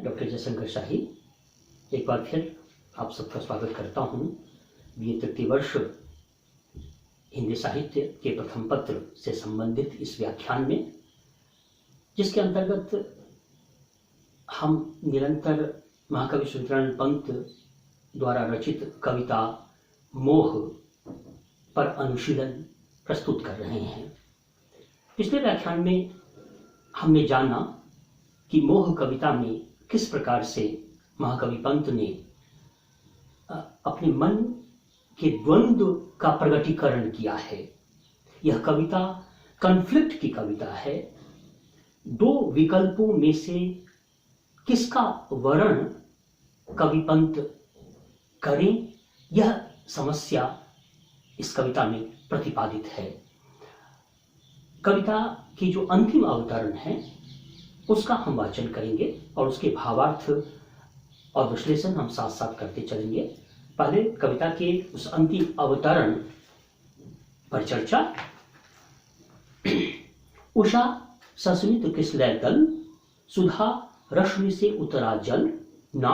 मैं डॉक्टर जयशंकर शाही एक बार फिर आप सबका स्वागत करता हूँ। बीए तृतीय वर्ष हिंदी साहित्य के प्रथम पत्र से संबंधित इस व्याख्यान में, जिसके अंतर्गत हम निरंतर महाकवि सुरेंद्रनाथ पंत द्वारा रचित कविता मोह पर अनुशीलन प्रस्तुत कर रहे हैं। पिछले व्याख्यान में हमने जाना कि मोह कविता में किस प्रकार से महाकवि पंत ने अपने मन के द्वंद्व का प्रकटीकरण किया है। यह कविता कॉन्फ्लिक्ट की कविता है। दो विकल्पों में से किसका वर्ण कवि पंत करें, यह समस्या इस कविता में प्रतिपादित है। कविता की जो अंतिम अवतरण है उसका हम वाचन करेंगे और उसके भावार्थ और विश्लेषण हम साथ साथ करते चलेंगे। पहले कविता के उस अंतिम अवतरण पर चर्चा। उषा सस्मित किसलय दल, सुधा रश्मि से उतरा जल, ना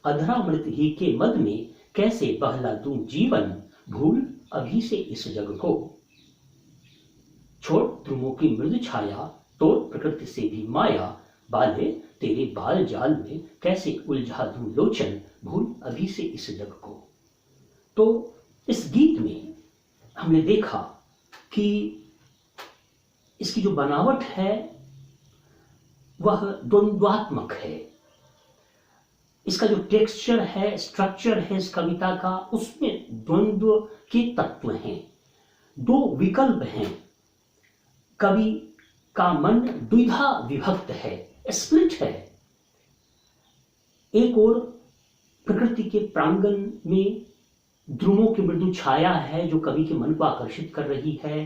अधरामृत ही के मद में कैसे बहला दूं जीवन, भूल अभी से इस जग को। छोड़ ध्रुवों की मृदु छाया, तोड़ प्रकृति से भी माया, बाले तेरे बाल जाल में कैसे उलझा दूं लोचन, भूल अभी से इस जग को। तो इस गीत में हमने देखा कि इसकी जो बनावट है वह द्वंद्वात्मक है। इसका जो टेक्सचर है, स्ट्रक्चर है इस कविता का, उसमें द्वंद्व के तत्व हैं। दो विकल्प हैं। कवि का मन द्विधा विभक्त है, स्प्लिट है। एक ओर प्रकृति के प्रांगण में ध्रुवों की मृदु छाया है जो कवि के मन को आकर्षित कर रही है।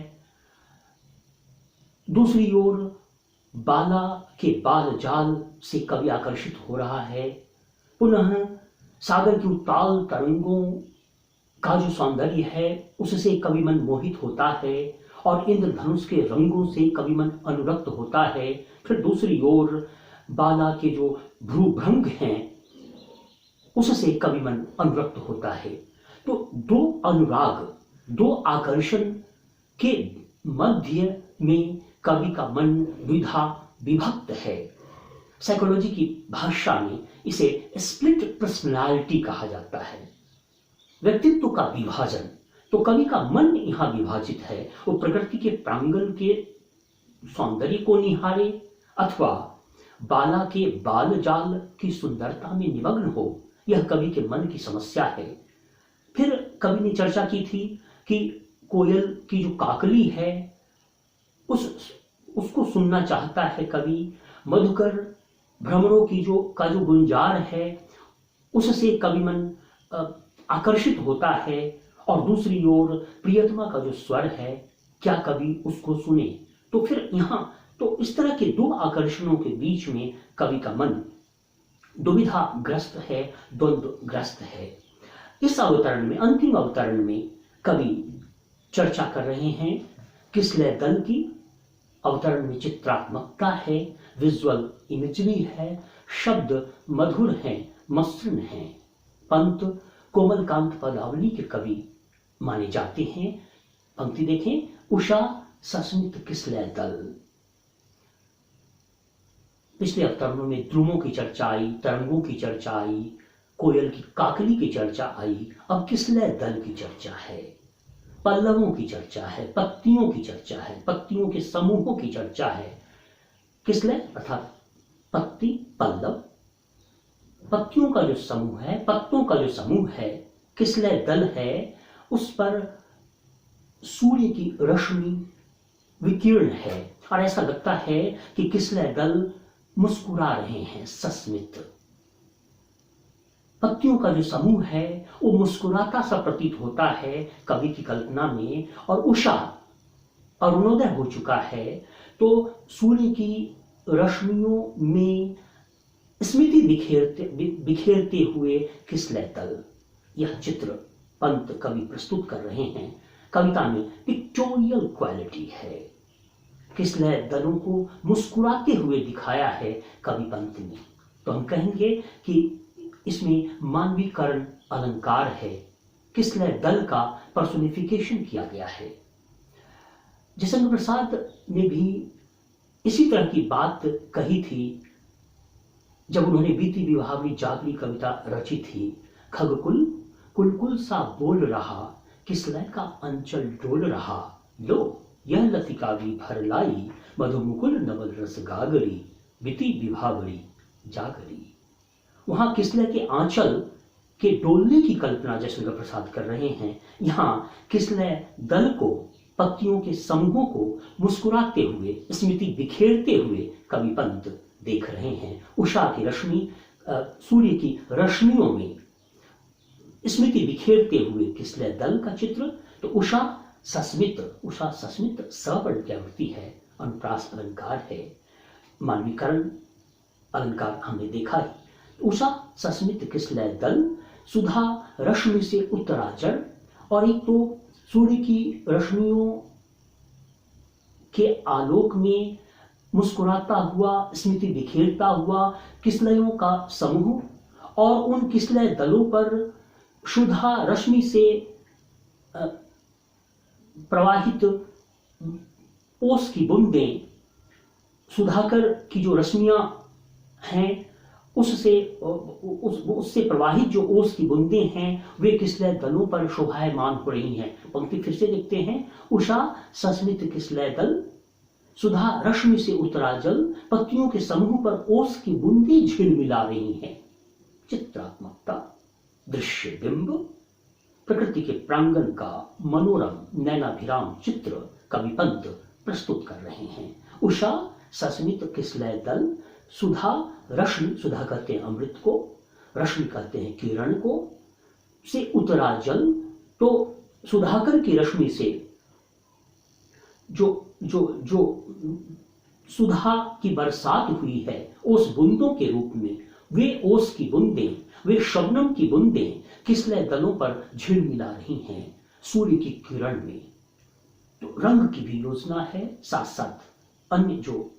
दूसरी ओर बाला के बाल जाल से कवि आकर्षित हो रहा है। पुनः सागर की उताल तरंगों का जो सौंदर्य है उससे कवि मन मोहित होता है और इंद्रधनुष के रंगों से कवि मन अनुरक्त होता है। फिर दूसरी ओर बाला के जो भ्रूभंग हैं उससे कवि मन अनुरक्त होता है। तो दो अनुराग, दो आकर्षण के मध्य में कवि का मन द्विधा विभक्त है। साइकोलॉजी की भाषा में इसे स्प्लिट पर्सनालिटी कहा जाता है, व्यक्तित्व का विभाजन। तो कवि का मन यहाँ विभाजित है। वो प्रकृति के प्रांगण के सौंदर्य को निहारे अथवा बाला के बाल जाल की सुंदरता में निमग्न हो, यह कवि के मन की समस्या है। फिर कवि ने चर्चा की थी कि कोयल की जो काकली है उसको सुनना चाहता है कवि। मधुकर भ्रमरों की जो गुंजार है उससे कवि मन आकर्षित होता है। और दूसरी ओर प्रियतमा का जो स्वर है, क्या कवि उसको सुने। तो फिर यहाँ तो इस तरह के दो आकर्षणों के बीच में कवि का मन दुविधाग्रस्त है, द्वंद्वग्रस्त है। इस अवतरण में, अंतिम अवतरण में कवि चर्चा कर रहे हैं किसलय दल की। अवतरण में चित्रात्मकता है, विजुअल इमेजरी है, शब्द मधुर हैं, मसृण हैं। पंत कोमलकांत पदावली के कवि माने जाते हैं। पंक्ति देखें, उषा सस्मित किसलय दल। पिछले अवतरणों में ध्रुवों की चर्चा आई, तरंगों की चर्चा आई, कोयल की काकली की चर्चा आई। अब किसलय दल की चर्चा है, पल्लवों की चर्चा है, पत्तियों की चर्चा है, पत्तियों के समूहों की चर्चा है। किसलय अर्थात पत्ती, पल्लव, पत्तियों का जो समूह है, पत्तों का जो समूह है, किसलय दल है, उस पर सूर्य की रश्मि विकीर्ण है और ऐसा लगता है कि किसलय दल मुस्कुरा रहे हैं, सस्मित। पत्तियों का जो समूह है वो मुस्कुराता सा प्रतीत होता है कवि की कल्पना में। और उषा, अरुणोदय हो चुका है, तो सूर्य की रश्मियों में स्मृति बिखेरते हुए किसलय दल, यह चित्र पंत कवि प्रस्तुत कर रहे हैं। कविता में पिक्टोरियल क्वालिटी है। किसलय दलों को मुस्कुराते हुए दिखाया है कवि पंत ने। तो हम कहेंगे कि इसमें मानवीकरण अलंकार है, किसलय दल का पर्सोनिफिकेशन किया गया है। जयशंकर प्रसाद ने भी इसी तरह की बात कही थी जब उन्होंने बीती विवाहवी जागरी कविता रची थी। खगकुल कुलकुल सा बोल रहा, किसलय का अंचल डोल रहा, लो यह लतिका भी भर लाई, मधुमुकुल नवल रस गागरी, बीती विभावरी जागरी। वहां किसलय के आंचल के डोलने की कल्पना जयशंकर प्रसाद कर रहे हैं। यहाँ किसलय दल को, पत्तियों के समूहों को मुस्कुराते हुए, स्मृति बिखेरते हुए कवि पंत देख रहे हैं। उषा की रश्मि, सूर्य की रश्मियों में स्मृति बिखेरते हुए किसलय दल का चित्र। तो उषा सस्मित सवर्ण की आवृत्ति है, अनुप्रास अलंकार है, मानवीकरण अलंकार हमने देखा है। उषा सस्मित किसलय दल, सुधा रश्मि से उत्तरा जड़, और एक तो सूर्य की रश्मियों के आलोक में मुस्कुराता हुआ, स्मृति बिखेरता हुआ किसलयों का समूह, और उन किसलय दलों पर सुधा रश्मि से प्रवाहित ओस की बूंदें, सुधाकर की जो रश्मियां हैं उससे प्रवाहित जो ओस की बूंदें हैं, वे किसलय दलों पर शोभायमान हो रही हैं। पंक्ति फिर से देखते हैं। उषा सस्मित किसलय दल, सुधा रश्मि से उतरा जल, पत्तियों के समूह पर ओस की बूंदें झिलमिला रही हैं। चित्रात्मकता, दृश्य बिंब, प्रकृति के प्रांगण का मनोरम नैनाभिराम चित्र कवि पंत प्रस्तुत कर रहे हैं। उषा सस्मित किसलय दल, सुधा रश्मि, सुधा कहते हैं अमृत को, रश्मि कहते हैं किरण को, से उतरा जल, तो सुधाकर की रश्मि से जो जो जो सुधा की बरसात हुई है ओस बूंदों के रूप में, वे ओस की बूंदें, वे शबनम की बूंदें किसलय दलों पर झिलमिला रही हैं सूर्य की किरण में। तो रंग की भी योजना है, साथ साथ अन्य जो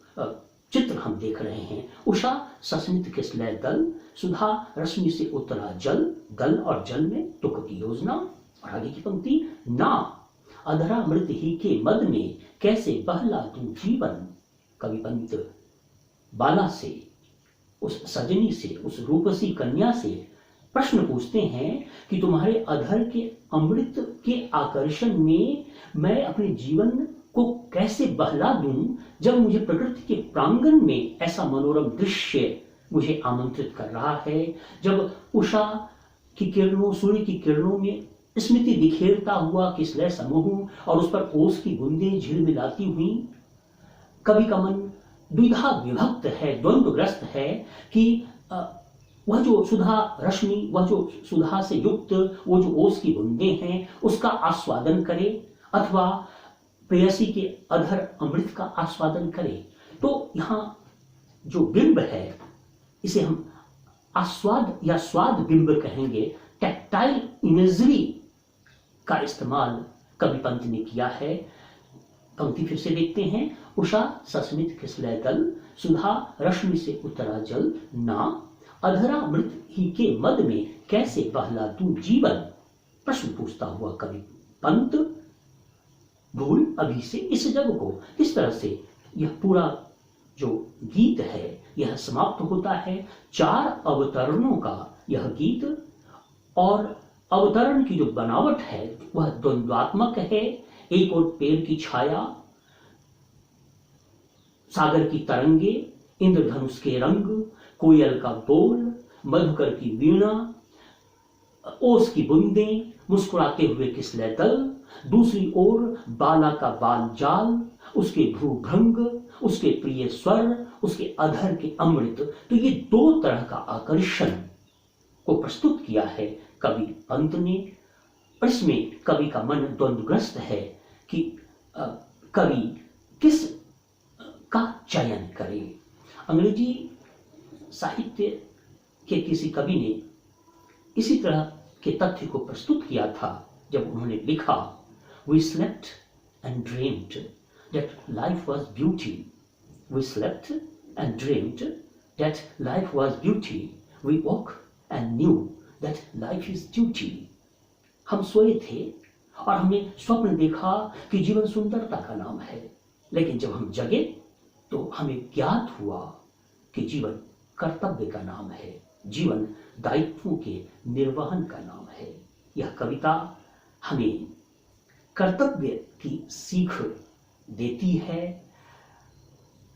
चित्र हम देख रहे हैं। उषा सस्मित किसलय दल, सुधा रश्मि से उतरा जल, दल और जल में तुक की योजना। और आगे की पंक्ति, ना अधरा मृत ही के मद में कैसे बहला तू जीवन। कवि पंत बाला से, उस सजनी से, उस रूपसी कन्या से प्रश्न पूछते हैं कि तुम्हारे अधर के अमृत के आकर्षण में मैं अपने जीवन को कैसे बहला दूं, जब मुझे प्रकृति के प्रांगण में ऐसा मनोरम दृश्य मुझे आमंत्रित कर रहा है, जब उषा की किरणों, सूर्य की किरणों में स्मृति बिखेरता हुआ किसलय समूह और उस पर ओस की बूंदें झिलमिलाती हुई। कवि का मन द्विधा विभक्त है, द्वंद्वग्रस्त है कि वह जो सुधा रश्मि, वह जो सुधा से युक्त वो जो ओस की बूंदें हैं उसका आस्वादन करे, अथवा प्रेयसी के अधर अमृत का आस्वादन करे। तो यहाँ जो बिंब है इसे हम आस्वाद या स्वाद बिंब कहेंगे। टैक्टाइल इमेजरी का इस्तेमाल कवि पंत ने किया है। पंक्ति फिर से देखते हैं। उषा सस्मित किसलय दल, सुधा रश्मि से उतरा जल, ना अधरा मृत ही के मद में कैसे बहला तू जीवन। प्रश्न पूछता हुआ कवि पंत भूल अभी से इस जग को। इस तरह से यह पूरा जो गीत है यह समाप्त होता है। 4 अवतरणों का यह गीत, और अवतरण की जो बनावट है वह द्वंद्वात्मक है। एक और पेड़ की छाया, सागर की तरंगे, इंद्रधनुष के रंग, कोयल का बोल, मधुकर की वीणा, ओस की बूंदें, मुस्कुराते हुए किसलय दल, दूसरी ओर बाला का बाल जाल, उसके भ्रूभंग, उसके प्रिय स्वर, उसके अधर के अमृत। तो ये 2 तरह का आकर्षण को प्रस्तुत किया है कवि पंत ने। इसमें कवि का मन द्वंद्वग्रस्त है कि कवि किस का चयन करे। अंग्रेजी साहित्य के किसी कवि ने इसी तरह के तथ्य को प्रस्तुत किया था जब उन्होंने लिखा, We slept and dreamed that life was beauty. We slept and dreamed that life was beauty, we woke and knew that life is duty. हम सोए थे और हमने स्वप्न देखा कि जीवन सुंदरता का नाम है, लेकिन जब हम जगे तो हमें ज्ञात हुआ कि जीवन कर्तव्य का नाम है, जीवन दायित्वों के निर्वहन का नाम है। यह कविता हमें कर्तव्य की सीख देती है।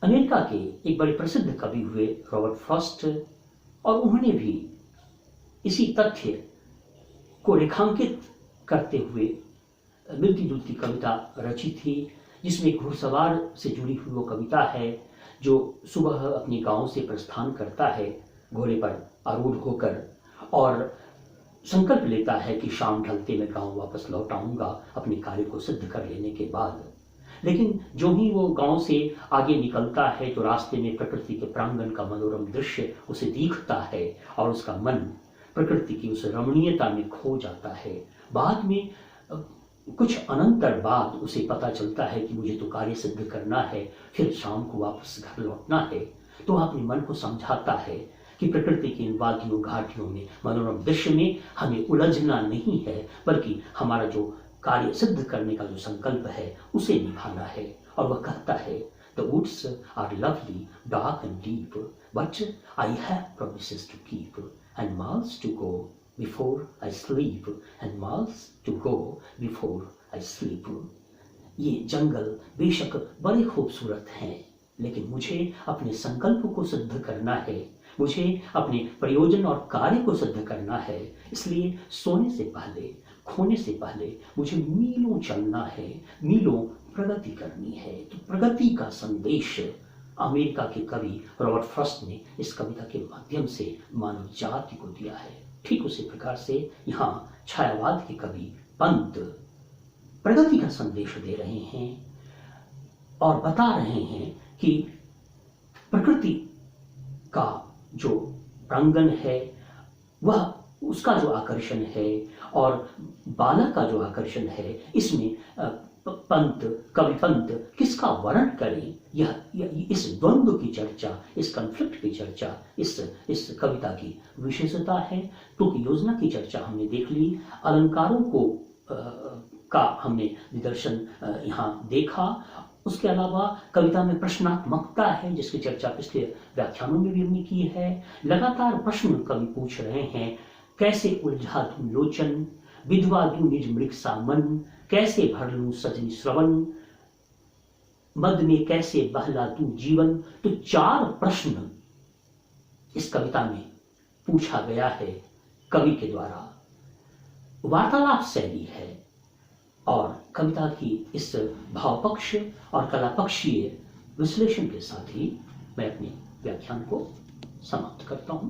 अमेरिका के एक बड़े प्रसिद्ध कवि हुए रॉबर्ट फ्रॉस्ट, और उन्होंने भी इसी तथ्य को रेखांकित करते हुए मिलती जुलती कविता रची थी, जिसमें एक घुड़सवार से जुड़ी हुई वो कविता है जो सुबह अपने गांव से प्रस्थान करता है घोड़े पर आरूढ़ होकर, और संकल्प लेता है कि शाम ढलते मैं गांव वापस लौट आऊंगा अपने कार्य को सिद्ध कर लेने के बाद। लेकिन जो ही वो गांव से आगे निकलता है तो रास्ते में प्रकृति के प्रांगण का मनोरम दृश्य उसे दिखता है और उसका मन प्रकृति की उस रमणीयता में खो जाता है। बाद में कुछ अनंतर बाद उसे पता चलता है कि मुझे तो कार्य सिद्ध करना है, फिर शाम को वापस घर लौटना है। तो वह अपने मन को समझाता है कि प्रकृति की इन वादियों घाटियों में मनोरम दृश्य में हमें उलझना नहीं है, बल्कि हमारा जो कार्य सिद्ध करने का जो संकल्प है उसे निभाना है। और वह कहता है, the woods are lovely dark and deep, but I have promises to keep, and miles to go before I sleep, and miles to go before I sleep. ये जंगल बेशक बड़े खूबसूरत हैं, लेकिन मुझे अपने संकल्प को सिद्ध करना है, मुझे अपने प्रयोजन और कार्य को सिद्ध करना है। इसलिए सोने से पहले, खोने से पहले मुझे मीलों चलना है, मीलों प्रगति करनी है। तो प्रगति का संदेश अमेरिका के कवि रॉबर्ट फ्रॉस्ट ने इस कविता के माध्यम से मानव जाति को दिया है। ठीक उसी प्रकार से यहाँ छायावाद के कवि पंत प्रगति का संदेश दे रहे हैं और बता रहे हैं कि प्रकृति का जो प्रांगण है वह उसका जो आकर्षण है और बालक का जो आकर्षण है, इसमें कवि पंत किसका वर्णन करें, यह इस द्वंद्व की चर्चा, इस कॉन्फ्लिक्ट की चर्चा इस कविता की विशेषता है। क्योंकि योजना की चर्चा हमने देख ली, अलंकारों को का हमने निदर्शन यहाँ देखा। उसके अलावा कविता में प्रश्नात्मकता है जिसकी चर्चा पिछले व्याख्यानों में भी हमने की है। लगातार प्रश्न कवि पूछ रहे हैं, कैसे उलझा तू लोचन, विधवा दूं निज मृग सा मन, कैसे भर लूं सजनी श्रवण, मद में कैसे बहला तू जीवन। तो 4 प्रश्न इस कविता में पूछा गया है कवि के द्वारा। वार्तालाप शैली है और कविता की इस भावपक्ष और कलापक्षीय विश्लेषण के साथ ही मैं अपने व्याख्यान को समाप्त करता हूं।